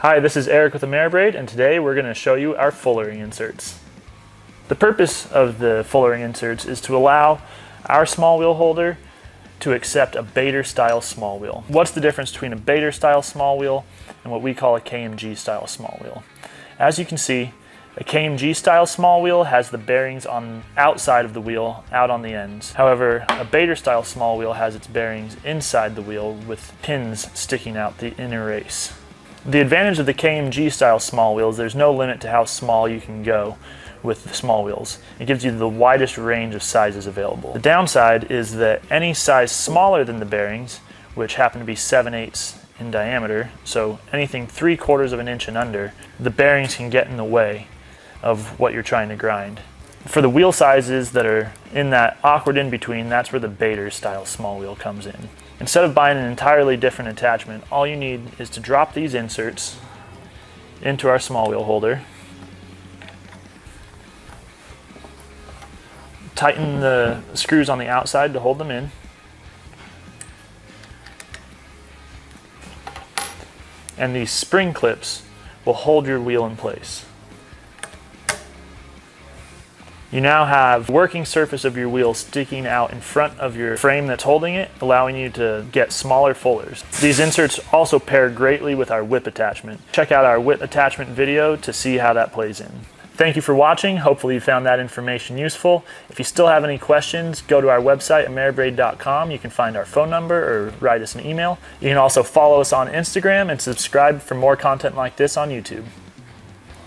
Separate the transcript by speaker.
Speaker 1: Hi, this is Eric with AmeriBrade, and today we're going to show you our fullering inserts. The purpose of the fullering inserts is to allow our small wheel holder to accept a Bader style small wheel. What's the difference between a Bader style small wheel and what we call a KMG style small wheel? As you can see, a KMG style small wheel has the bearings on outside of the wheel, out on the ends. However, a Bader style small wheel has its bearings inside the wheel with pins sticking out the inner race. The advantage of the KMG style small wheels, there's no limit to how small you can go with the small wheels. It gives you the widest range of sizes available. The downside is that any size smaller than the bearings, which happen to be 7/8 in diameter, so anything 3/4 of an inch and under, the bearings can get in the way of what you're trying to grind. For the wheel sizes that are in that awkward in-between, that's where the Bader style small wheel comes in. Instead of buying an entirely different attachment, all you need is to drop these inserts into our small wheel holder, tighten the screws on the outside to hold them in, and these spring clips will hold your wheel in place. You now have the working surface of your wheel sticking out in front of your frame that's holding it, allowing you to get smaller fullers. These inserts also pair greatly with our whip attachment. Check out our whip attachment video to see how that plays in. Thank you for watching. Hopefully you found that information useful. If you still have any questions, go to our website, AmeriBrade.com. You can find our phone number or write us an email. You can also follow us on Instagram and subscribe for more content like this on YouTube.